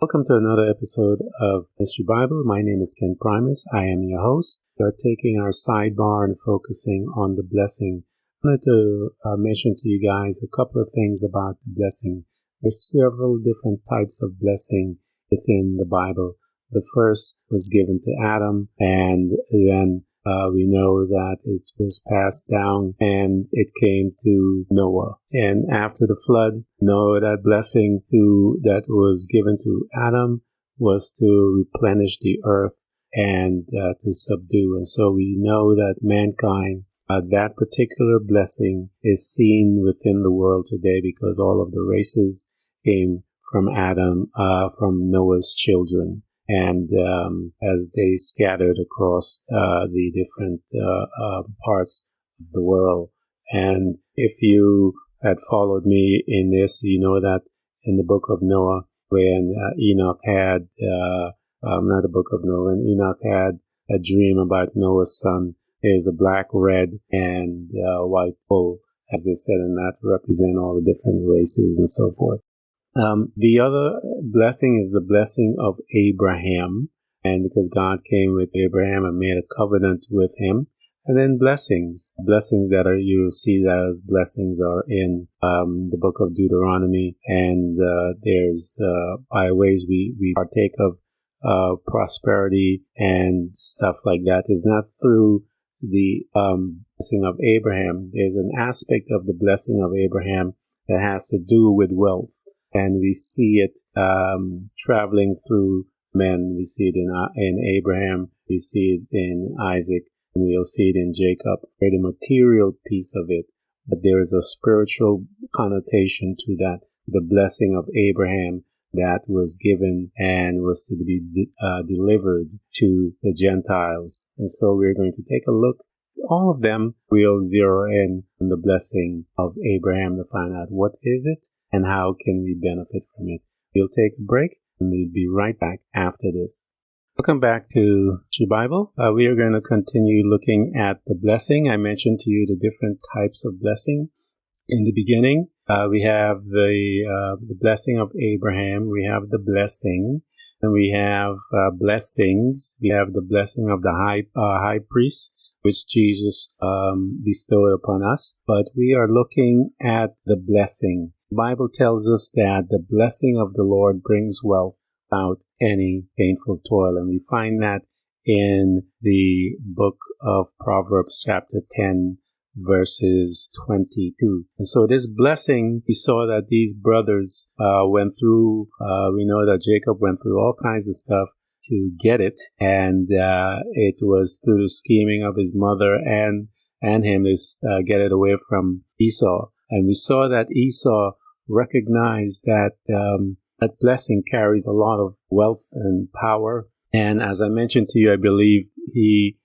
Welcome to another episode of History Bible. My name is Ken Primus. I am your host. We are taking our sidebar and focusing on the blessing. I wanted to mention to you guys a couple of things about the blessing. There's several different types of blessing within the Bible. The first was given to Adam, and then we know that it was passed down and it came to Noah. And after the flood, Noah, that blessing that was given to Adam was to replenish the earth and to subdue. And so we know that mankind, that particular blessing is seen within the world today because all of the races came from Adam, from Noah's children. And as they scattered across the different parts of the world. And if you had followed me in this, you know that in the book of Noah, when Enoch had, not the book of Noah, when Enoch had a dream about Noah's son, there's a black, red, and white bull, as they said, and that represent all the different races and so forth. The other blessing is the blessing of Abraham, and because God came with Abraham and made a covenant with him. And then blessings that are, you'll see that as blessings are in the book of Deuteronomy, and there's by ways we partake of prosperity and stuff like that. It's not through the blessing of Abraham. There's an aspect of the blessing of Abraham that has to do with wealth. And we see it traveling through men. We see it in Abraham. We see it in Isaac. And we'll see it in Jacob. There's a material piece of it. But there is a spiritual connotation to that. The blessing of Abraham that was given and was to be delivered to the Gentiles. And so we're going to take a look. All of them will zero in on the blessing of Abraham to find out what is it and how can we benefit from it. We'll take a break and we'll be right back after this. Welcome back to History Bible. We are going to continue looking at the blessing. I mentioned to you the different types of blessing. In the beginning, we have the blessing of Abraham. We have the blessing, and we have blessings. We have the blessing of the high priest, which Jesus bestowed upon us. But we are looking at the blessing. The Bible tells us that the blessing of the Lord brings wealth without any painful toil. And we find that in the book of Proverbs chapter 10, verses 22. And so this blessing, we saw that these brothers went through, we know that Jacob went through all kinds of stuff to get it. And it was through the scheming of his mother and him to get it away from Esau. And we saw that Esau recognized that that blessing carries a lot of wealth and power. And as I mentioned to you, I believe he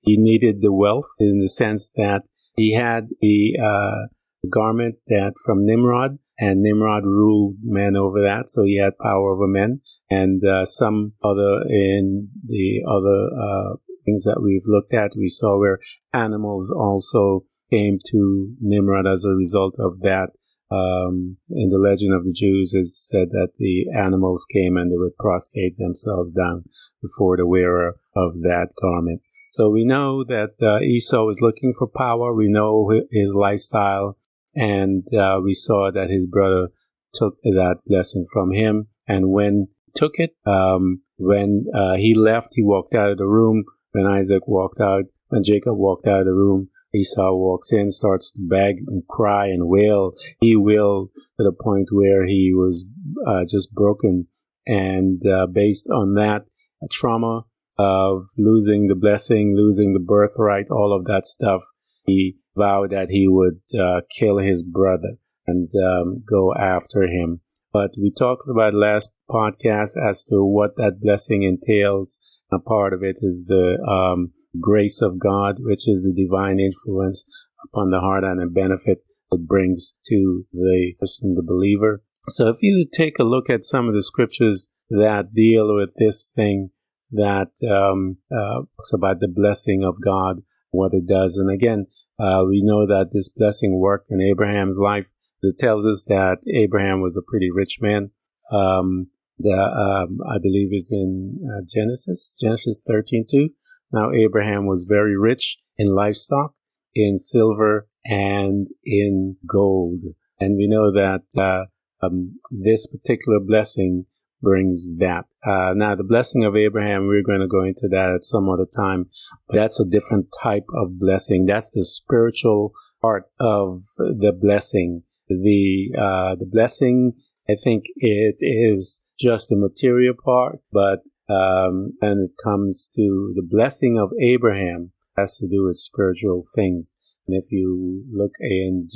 needed the wealth in the sense that he had the garment that from Nimrod, and Nimrod ruled men over that, so he had power over men. And some other in the other things that we've looked at, we saw where animals also came to Nimrod as a result of that. In the legend of the Jews, it said that the animals came and they would prostrate themselves down before the wearer of that garment. So we know that Esau was looking for power. We know his lifestyle, and we saw that his brother took that blessing from him. And when he took it, when he left, he walked out of the room. When Jacob walked out of the room, Esau walks in, starts to beg and cry and wail. He wailed to the point where he was just broken. And based on that trauma of losing the blessing, losing the birthright, all of that stuff, he vowed that he would kill his brother and go after him. But we talked about last podcast as to what that blessing entails. A part of it is the grace of God, which is the divine influence upon the heart and the benefit it brings to the person, the believer. So if you take a look at some of the scriptures that deal with this thing, that talks about the blessing of God, what it does. And again, we know that this blessing worked in Abraham's life. It tells us that Abraham was a pretty rich man. I believe is in Genesis 13:2. Now Abraham was very rich in livestock, in silver, and in gold. And we know that this particular blessing brings that. Now, the blessing of Abraham, we're going to go into that at some other time. But that's a different type of blessing. That's the spiritual part of the blessing. The blessing, I think it is just the material part, but when it comes to the blessing of Abraham, it has to do with spiritual things. And if you look in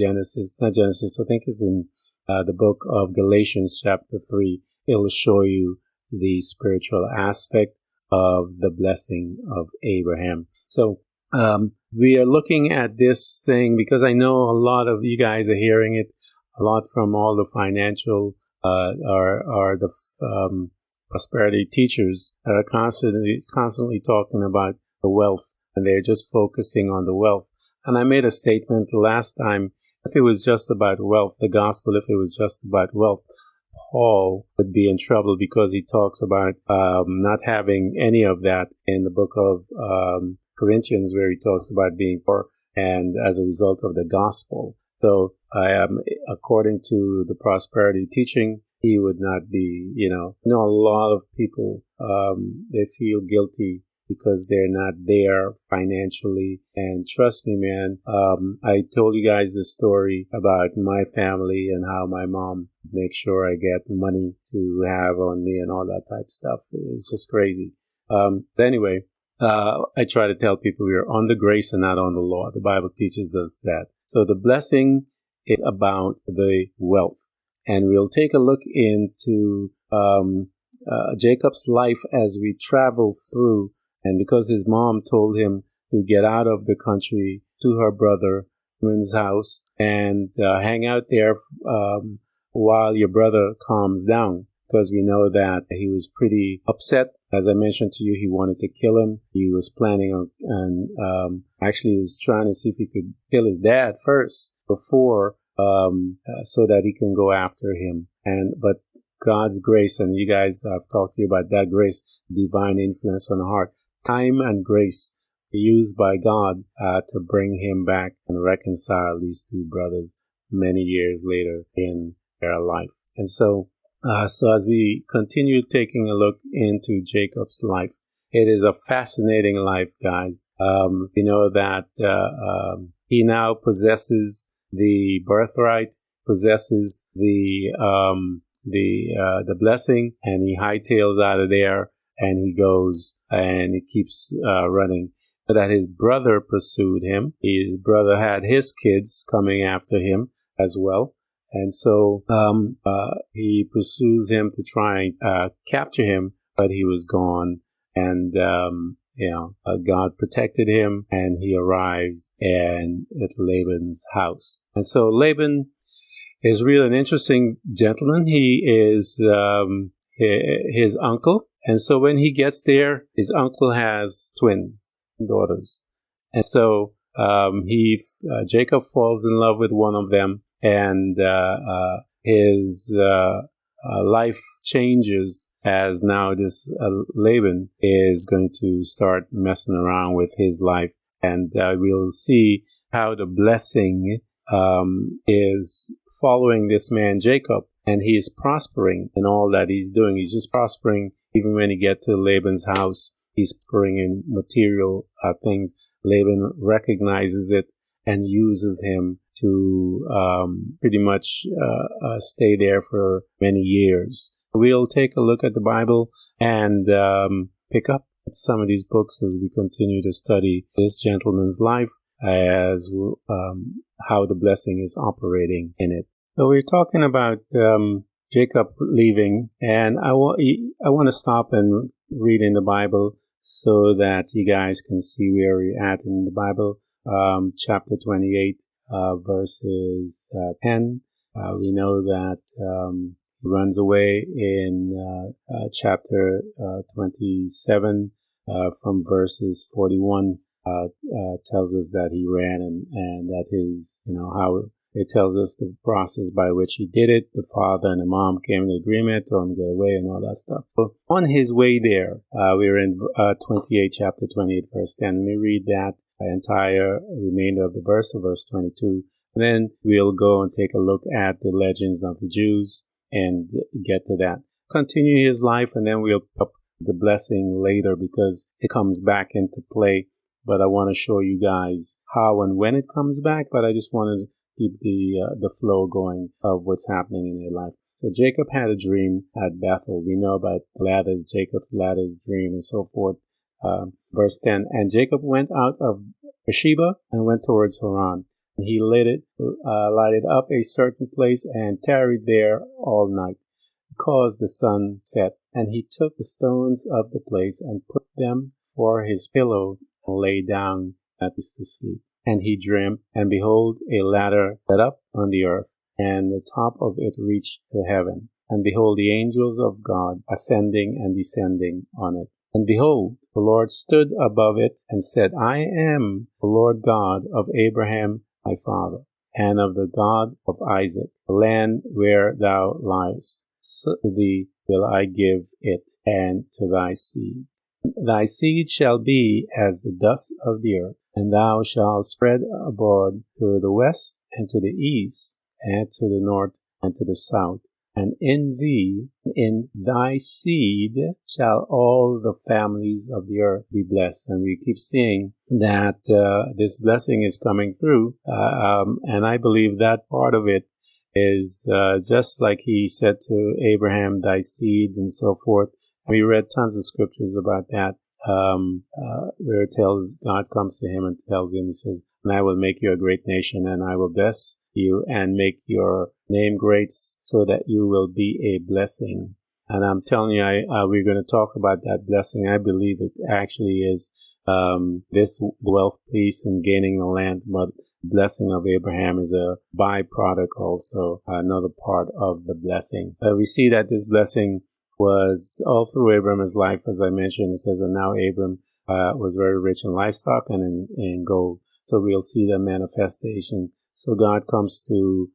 not Genesis, I think it's in the book of Galatians chapter 3, it'll show you the spiritual aspect of the blessing of Abraham. So we are looking at this thing because I know a lot of you guys are hearing it a lot from all the financial or the prosperity teachers that are constantly talking about the wealth, and they're just focusing on the wealth. And I made a statement last time, if it was just about wealth, the gospel, if it was just about wealth, Paul would be in trouble because he talks about not having any of that in the book of Corinthians, where he talks about being poor and as a result of the gospel. So according to the prosperity teaching, he would not be, a lot of people, they feel guilty because they're not there financially. And trust me, man, I told you guys the story about my family and how my mom makes sure I get money to have on me and all that type of stuff. It's just crazy. But anyway, I try to tell people we are on the grace and not on the law. The Bible teaches us that. So the blessing is about the wealth. And we'll take a look into Jacob's life as we travel through. And because his mom told him to get out of the country to her brother's house and hang out there while your brother calms down, because we know that he was pretty upset. As I mentioned to you, he wanted to kill him. He was planning on, actually he was trying to see if he could kill his dad first before, so that he can go after him. But God's grace, and you guys, I've talked to you about that grace, divine influence on the heart. Time and grace used by God to bring him back and reconcile these two brothers many years later in their life. And so as we continue taking a look into Jacob's life, it is a fascinating life, guys. We know that he now possesses the birthright, possesses the blessing, and he hightails out of there. And he goes and he keeps running. But that his brother pursued him. His brother had his kids coming after him as well. And so he pursues him to try and capture him, but he was gone. And, God protected him, and he arrives at Laban's house. And so Laban is really an interesting gentleman. He is his uncle. And so when he gets there, his uncle has twins, daughters. And so Jacob falls in love with one of them, and his life changes as now this Laban is going to start messing around with his life. And we'll see how the blessing is following this man Jacob, and he is prospering in all that he's doing. He's just prospering. Even when he gets to Laban's house, he's bringing material things. Laban recognizes it and uses him to pretty much stay there for many years. We'll take a look at the Bible and pick up some of these books as we continue to study this gentleman's life, as how the blessing is operating in it. So we're talking about Jacob leaving, and I want to stop and read in the Bible so that you guys can see where we're at in the Bible. Chapter 28, verses 10. We know that he runs away in chapter 27, from verses 41. Tells us that he ran and that his, how it tells us the process by which he did it. The father and the mom came to agreement, told him to get away and all that stuff. But on his way there, we're in 28, chapter 28, verse 10. Let me read that entire remainder of the verse, of verse 22. And then we'll go and take a look at the legends of the Jews and get to that. Continue his life, and then we'll pick up the blessing later because it comes back into play. But I want to show you guys how and when it comes back, but I just wanted to keep the flow going of what's happening in their life. So Jacob had a dream at Bethel. We know about ladders, Jacob's ladders dream, and so forth. Verse 10, and Jacob went out of Beersheba and went towards Haran. And he lighted up a certain place and tarried there all night, because the sun set. And he took the stones of the place and put them for his pillow and lay down at to sleep. And he dreamed, and behold, a ladder set up on the earth, and the top of it reached to heaven. And behold, the angels of God ascending and descending on it. And behold, the Lord stood above it and said, I am the Lord God of Abraham thy father, and of the God of Isaac. The land where thou liest, to thee will I give it, and to thy seed. Thy seed shall be as the dust of the earth, and thou shalt spread abroad to the west, and to the east, and to the north, and to the south. And in thee, in thy seed, shall all the families of the earth be blessed. And we keep seeing that this blessing is coming through. And I believe that part of it is just like he said to Abraham, thy seed, and so forth. We read tons of scriptures about that, where it tells, God comes to him and tells him, he says, and I will make you a great nation, and I will bless you and make your name great so that you will be a blessing. And I'm telling you, we're going to talk about that blessing. I believe it actually is this wealth, peace, and gaining the land, but blessing of Abraham is a byproduct also, another part of the blessing. We see that this blessing was all through Abraham's life, as I mentioned. It says, and now Abram was very rich in livestock and in gold. So we'll see the manifestation. So God comes to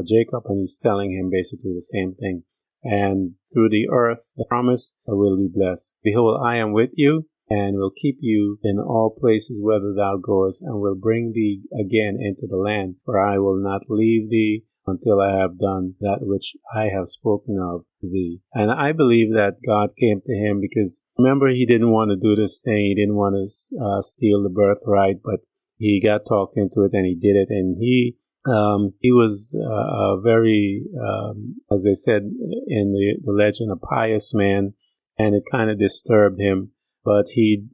Jacob, and he's telling him basically the same thing. And through the earth, the promise will be blessed. Behold, I am with you, and will keep you in all places whither thou goest, and will bring thee again into the land, for I will not leave thee until I have done that which I have spoken of thee. And I believe that God came to him because, remember, he didn't want to do this thing. He didn't want to steal the birthright, but he got talked into it, and he did it. And he was very, as they said in the legend, a pious man, and it kind of disturbed him. But he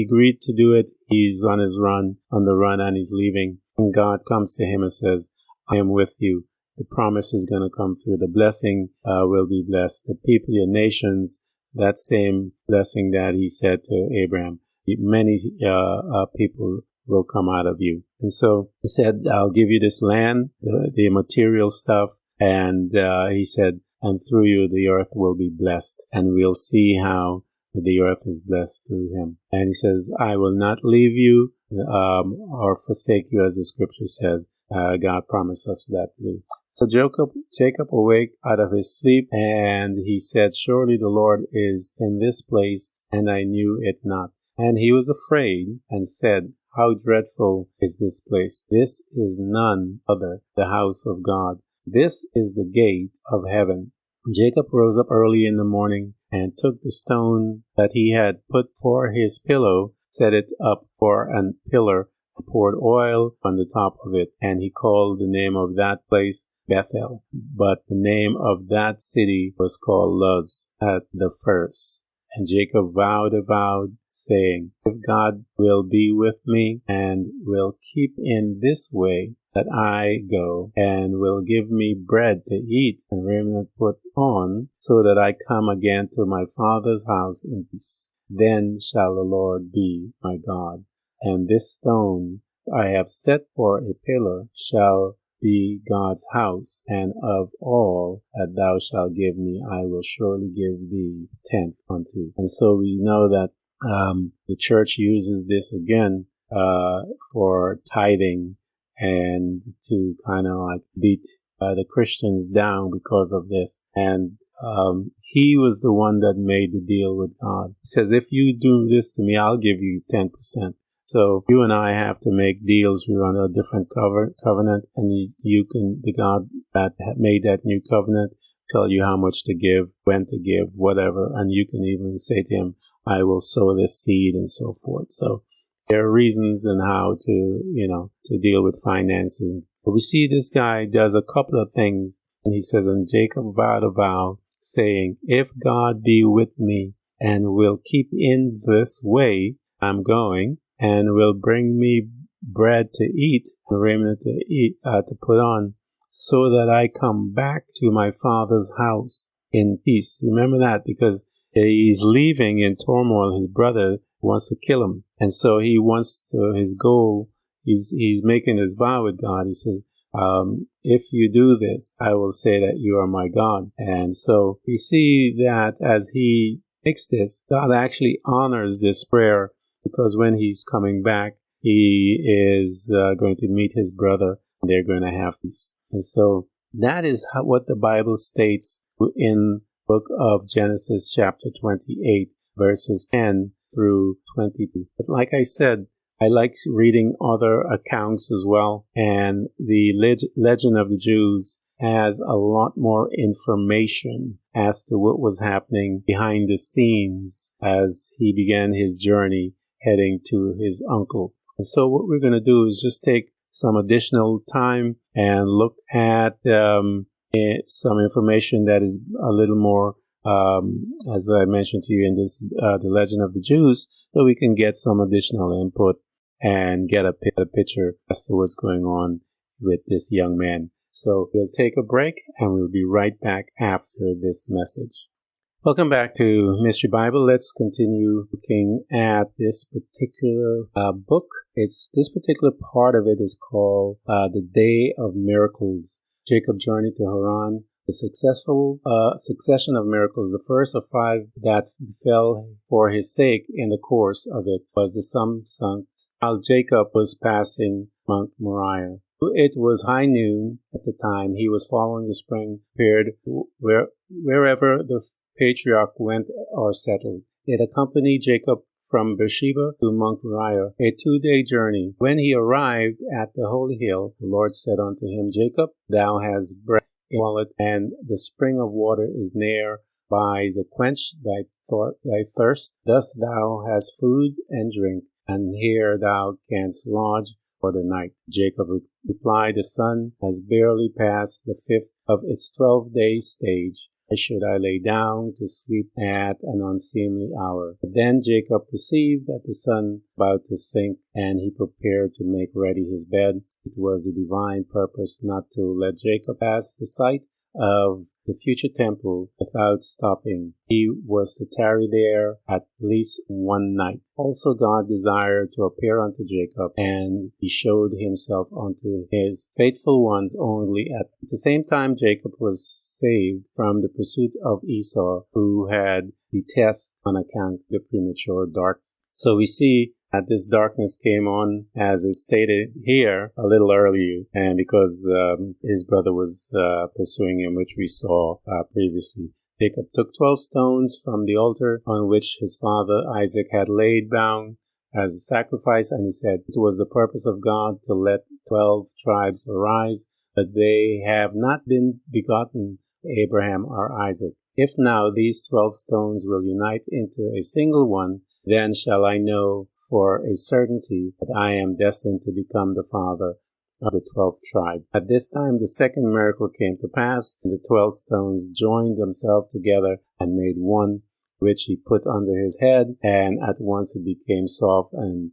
agreed to do it. He's on the run, and he's leaving. And God comes to him and says, I am with you. The promise is going to come through. The blessing will be blessed. The people, your nations, that same blessing that he said to Abraham, many people will come out of you. And so he said, I'll give you this land, the material stuff. And he said, and through you the earth will be blessed. And we'll see how the earth is blessed through him. And he says, I will not leave you or forsake you, as the scripture says. God promised us that too. So Jacob awake out of his sleep, and he said, surely the Lord is in this place, and I knew it not. And he was afraid, and said, how dreadful is this place! This is none other the house of God. This is the gate of heaven. Jacob rose up early in the morning, and took the stone that he had put for his pillow, set it up for an pillar, poured oil on the top of it, and he called the name of that place Bethel. But the name of that city was called Luz at the first. And Jacob vowed a vow, saying, if God will be with me, and will keep in this way that I go, and will give me bread to eat and raiment put on, so that I come again to my father's house in peace, then shall the Lord be my God. And this stone I have set for a pillar shall be God's house, and of all that thou shalt give me, I will surely give thee tenth unto. And so we know that the church uses this again for tithing and to kind of like beat the Christians down because of this. And he was the one that made the deal with God. He says, if you do this to me, I'll give you 10%. So you and I have to make deals. We're on a different covenant, and the God that made that new covenant tell you how much to give, when to give, whatever. And you can even say to him, I will sow this seed and so forth. So there are reasons and how to deal with financing. But we see this guy does a couple of things. And he says, and Jacob vowed a vow, saying, if God be with me and will keep in this way I'm going, and will bring me bread to eat, and raiment to put on, so that I come back to my father's house in peace. Remember that, because he's leaving in turmoil. His brother wants to kill him. And so he wants to, his goal, he's making his vow with God. He says, if you do this, I will say that you are my God. And so we see that as he makes this, God actually honors this prayer, because when he's coming back, he is going to meet his brother, and they're going to have peace. And so that is what the Bible states in the book of Genesis chapter 28, verses 10 through 22. But like I said, I like reading other accounts as well, and the legend of the Jews has a lot more information as to what was happening behind the scenes as he began his journey heading to his uncle. And so what we're going to do is just take some additional time and look at some information that is a little more, as I mentioned to you in this, the legend of the Jews, so we can get some additional input and get a picture as to what's going on with this young man. So we'll take a break and we'll be right back after this message. Welcome back to Mystery Bible. Let's continue looking at this particular book. This particular part of it is called The Day of Miracles. Jacob journeyed to Haran. The successful succession of miracles, the first of 5 that befell for his sake in the course of it, was the sum sunk while Jacob was passing Mount Moriah. It was high noon at the time. He was following the spring period wherever the patriarch went or settled. It accompanied Jacob from Beersheba to Mount Moriah, a 2-day journey. When he arrived at the holy hill, the Lord said unto him, Jacob, thou hast bread in thy wallet, and the spring of water is near by to quench thy thirst. Thus thou hast food and drink, and here thou canst lodge for the night. Jacob replied, the sun has barely passed the 5th of its 12-day stage. Why should I lay down to sleep at an unseemly hour? But then Jacob perceived that the sun was about to sink, and he prepared to make ready his bed. It was the divine purpose not to let Jacob pass the sight of the future temple without stopping. He was to tarry there at least one night. Also God desired to appear unto Jacob, and he showed himself unto his faithful ones only at the same time. Jacob was saved from the pursuit of Esau, who had detested on account of the premature darkness. So we see that this darkness came on, as is stated here, a little earlier, and because his brother was pursuing him, which we saw previously. Jacob took 12 stones from the altar on which his father Isaac had laid down as a sacrifice, and he said, it was the purpose of God to let 12 tribes arise, but they have not been begotten Abraham or Isaac. If now these 12 stones will unite into a single one, then shall I know for a certainty that I am destined to become the father of the 12th tribe. At this time the second miracle came to pass, and the 12 stones joined themselves together and made one, which he put under his head, and at once it became soft and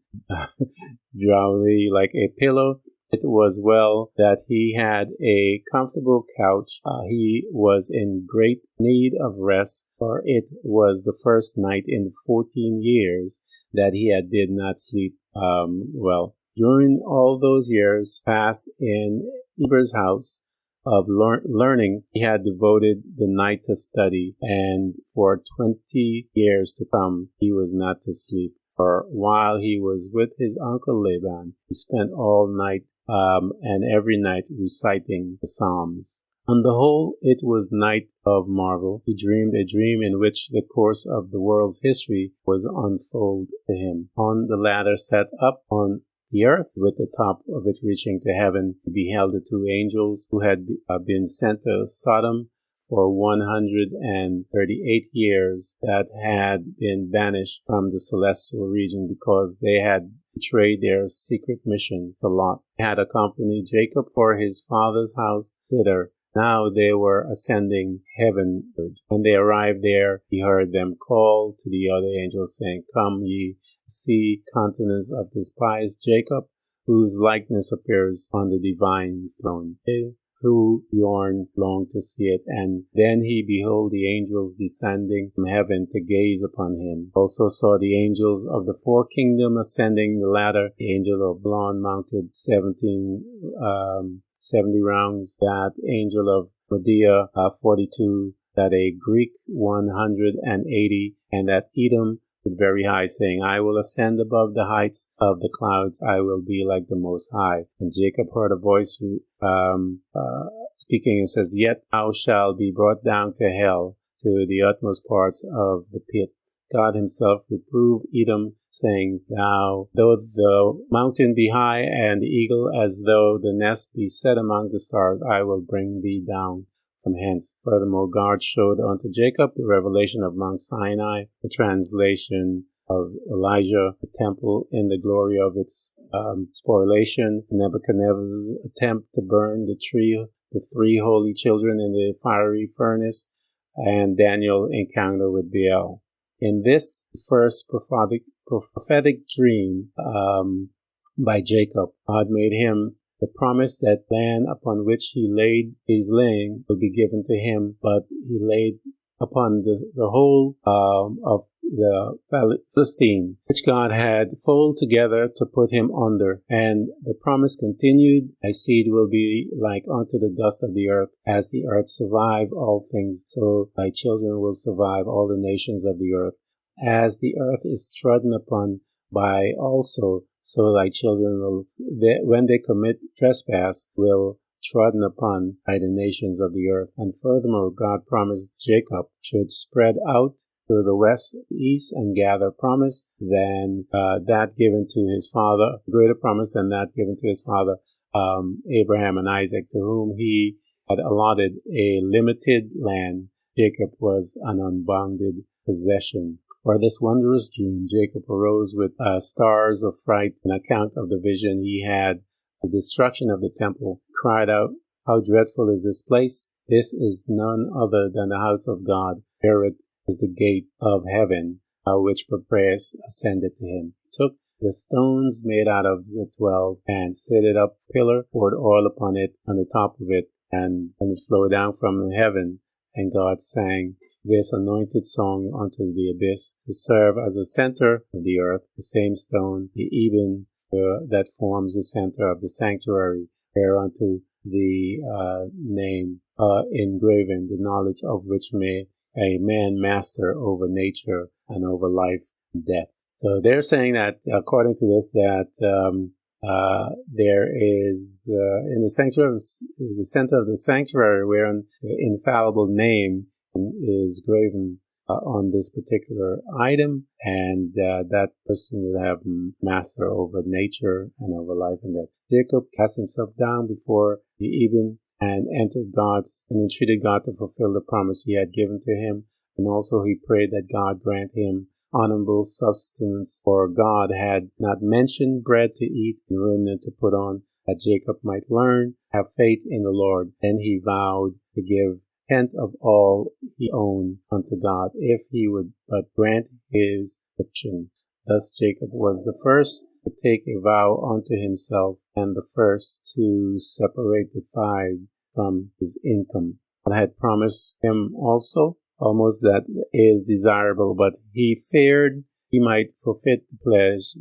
drowsy like a pillow. It was well that he had a comfortable couch. He was in great need of rest, for it was the first night in 14 years that he did not sleep well. During all those years passed in Eber's house of learning, he had devoted the night to study, and for 20 years to come he was not to sleep. For while he was with his uncle Laban, he spent all night and every night reciting the Psalms. On the whole, it was night of marvel. He dreamed a dream in which the course of the world's history was unfolded to him. On the ladder set up on the earth, with the top of it reaching to heaven, he beheld the two angels who had been sent to Sodom for 138 years, that had been banished from the celestial region because they had betrayed their secret mission to Lot. They had accompanied Jacob for his father's house thither. Now they were ascending heavenward. When they arrived there, he heard them call to the other angels, saying, Come ye, see countenance of this pious Jacob, whose likeness appears on the divine throne. They who long to see it. And then he beheld the angels descending from heaven to gaze upon him. Also saw the angels of the four kingdoms ascending the ladder. The angel of Laban mounted 70 rounds, that angel of Medea 42, that a Greek 180, and that Edom with very high, saying, I will ascend above the heights of the clouds, I will be like the Most High. And Jacob heard a voice speaking, and says, Yet thou shalt be brought down to hell, to the utmost parts of the pit. God himself reproved Edom, saying, Though the mountain be high, and the eagle as though the nest be set among the stars, I will bring thee down from hence. Furthermore, God showed unto Jacob the revelation of Mount Sinai, the translation of Elijah, the temple in the glory of its spoliation, Nebuchadnezzar's attempt to burn the three holy children in the fiery furnace, and Daniel's encounter with Baal. In this first prophetic dream by Jacob, God made him the promise that land upon which he is laying will be given to him, but he laid upon the whole of the Philistines, which God had folded together to put him under. And the promise continued, Thy seed will be like unto the dust of the earth. As the earth survive all things, so thy children will survive all the nations of the earth. As the earth is trodden upon by also, so thy children will, when they commit trespass, will trodden upon by the nations of the earth. And furthermore, God promised Jacob should spread out to the west, east, and gather promise than that given to his father, greater promise than that given to his father Abraham and Isaac, to whom he had allotted a limited land. Jacob was an unbounded possession. For this wondrous dream, Jacob arose with stars of fright on account of the vision he had, the destruction of the temple, cried out, How dreadful is this place! This is none other than the house of God. Wherein is the gate of heaven, which Papias ascended to him. He took the stones made out of the 12 and set it up pillar, poured oil upon it, on the top of it, and it flowed down from heaven. And God sang this anointed song unto the abyss, to serve as a center of the earth, the same stone, the even that forms the center of the sanctuary, whereunto the name engraven, the knowledge of which may a man master over nature and over life and death. So they're saying that, according to this, that there is in the sanctuary, the center of the sanctuary, wherein the infallible name is graven on this particular item, and that person will have master over nature and over life and death. Jacob cast himself down before the Eben and entered God and entreated God to fulfill the promise he had given to him, and also he prayed that God grant him honorable sustenance, for God had not mentioned bread to eat and raiment to put on, that Jacob might learn, have faith in the Lord. Then he vowed to give tenth of all he owned unto God, if he would but grant his petition. Thus Jacob was the first to take a vow unto himself, and the first to separate the tithe from his income. God had promised him also almost that is desirable, but he feared he might forfeit the pledge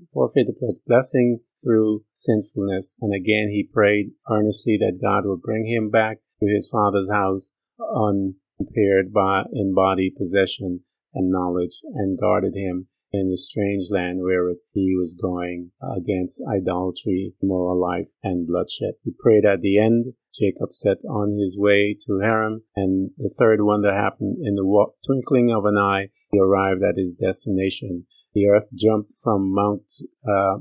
blessing through sinfulness. And again he prayed earnestly that God would bring him back to his father's house unimpaired in body, possession, and knowledge, and guarded him in the strange land where he was going against idolatry, immoral life, and bloodshed. He prayed at the end. Jacob set on his way to Haran, and the third wonder happened in the twinkling of an eye. He arrived at his destination. The earth jumped from Mount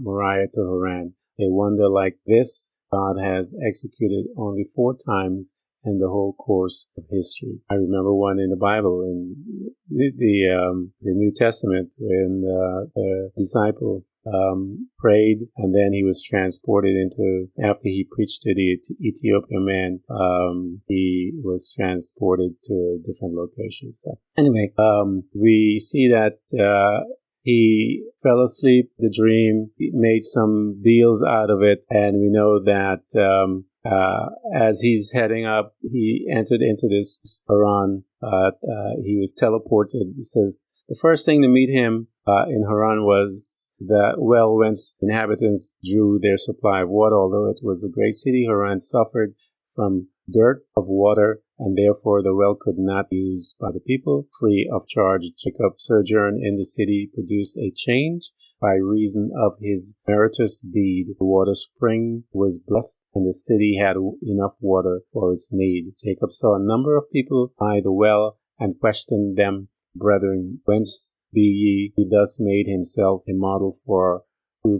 Moriah to Haran. A wonder like this God has executed only 4 times in the whole course of history. I remember one in the Bible, in the New Testament, when the disciple prayed, and then he was transported into, after he preached to the Ethiopian man, he was transported to different locations. So anyway, we see that he fell asleep, the dream, he made some deals out of it, and we know that as he's heading up, he entered into this Haran. He was teleported. It says the first thing to meet him in Haran was the well whence inhabitants drew their supply of water. Although it was a great city, Haran suffered from dearth of water, and therefore the well could not be used by the people free of charge. Jacob's sojourn in the city produced a change. By reason of his meritorious deed, the water spring was blessed, and the city had enough water for its need. Jacob saw a number of people by the well and questioned them, Brethren, whence be ye? He thus made himself a model for to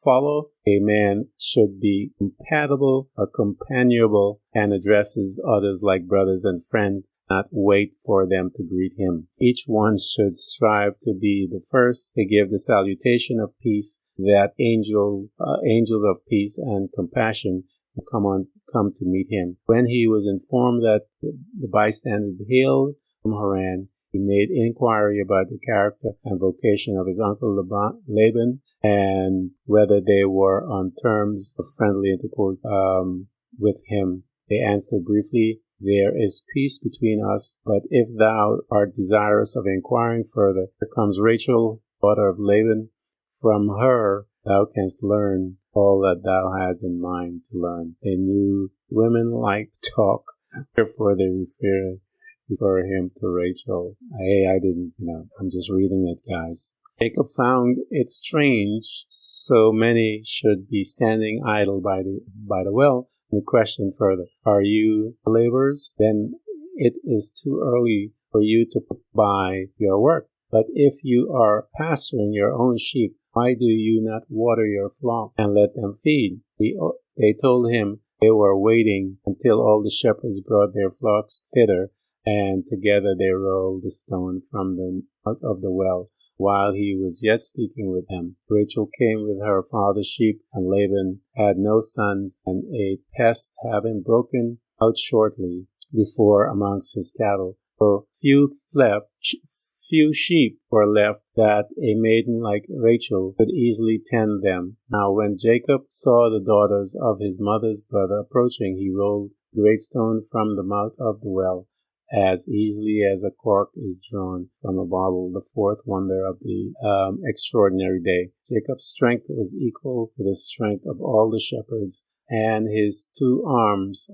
follow. A man should be compatible or companionable and addresses others like brothers and friends, not wait for them to greet him. Each one should strive to be the first to give the salutation of peace, that angels of peace and compassion come to meet him. When he was informed that the bystanders hailed from Haran, he made inquiry about the character and vocation of his uncle Laban, and whether they were on terms of friendly intercourse with him. They answered briefly, There is peace between us, but if thou art desirous of inquiring further, here comes Rachel, daughter of Laban. From her thou canst learn all that thou hast in mind to learn. They knew women like talk, therefore they refer him to Rachel. I didn't, I'm just reading it, guys. Jacob found it strange so many should be standing idle by the well, and he questioned further, Are you laborers? Then it is too early for you to put by your work. But if you are pasturing your own sheep, why do you not water your flock and let them feed? They told him they were waiting until all the shepherds brought their flocks thither, and together they rolled the stone from out of the well. While he was yet speaking with them, Rachel came with her father's sheep, and Laban had no sons, and a pest having broken out shortly before amongst his cattle. So few sheep were left that a maiden like Rachel could easily tend them. Now when Jacob saw the daughters of his mother's brother approaching, he rolled the great stone from the mouth of the well, as easily as a cork is drawn from a bottle, the fourth wonder of the extraordinary day. Jacob's strength was equal to the strength of all the shepherds, and his 2 arms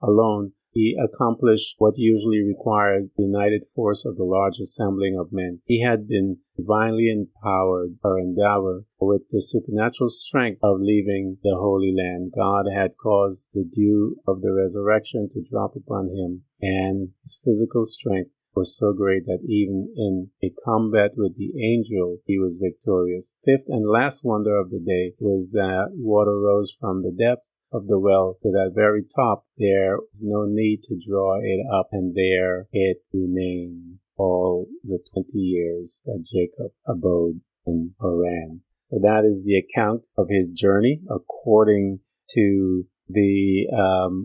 alone he accomplished what usually required the united force of the large assembling of men. He had been divinely empowered or endowed with the supernatural strength of leaving the Holy Land. God had caused the dew of the resurrection to drop upon him, and his physical strength was so great that even in a combat with the angel, he was victorious. Fifth and last wonder of the day was that water rose from the depths of the well to that very top. There was no need to draw it up, and there it remained all the 20 years that Jacob abode in Haran. So that is the account of his journey according to the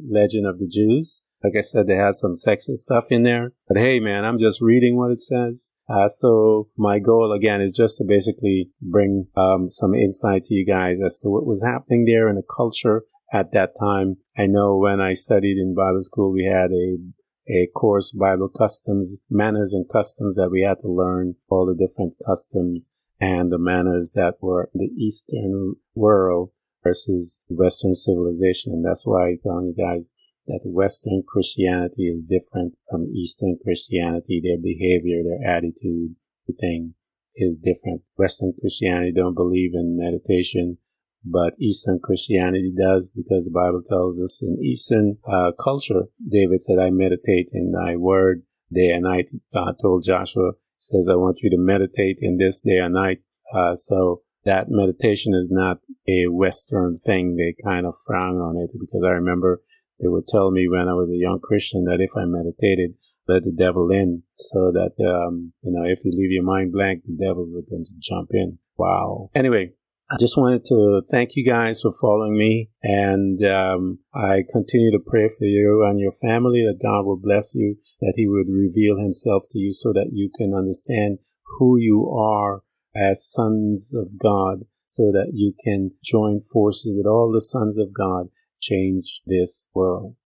legend of the Jews. Like I said, they had some sexist stuff in there. But hey, man, I'm just reading what it says. So my goal, again, is just to basically bring some insight to you guys as to what was happening there in the culture at that time. I know when I studied in Bible school, we had a course, Bible customs, manners and customs, that we had to learn all the different customs and the manners that were in the Eastern world versus Western civilization. And that's why I'm telling you guys that Western Christianity is different from Eastern Christianity, their behavior, their attitude, everything. is different. Western Christianity don't believe in meditation, but Eastern Christianity does, because the Bible tells us in Eastern culture, David said, I meditate in thy word day and night. God told Joshua, says, I want you to meditate in this day and night. So that meditation is not a Western thing. They kind of frown on it, because I remember they would tell me when I was a young Christian that if I meditated, let the devil in, so that, if you leave your mind blank, the devil is going to jump in. Wow. Anyway, I just wanted to thank you guys for following me, and I continue to pray for you and your family, that God will bless you, that he would reveal himself to you so that you can understand who you are as sons of God, so that you can join forces with all the sons of God, change this world.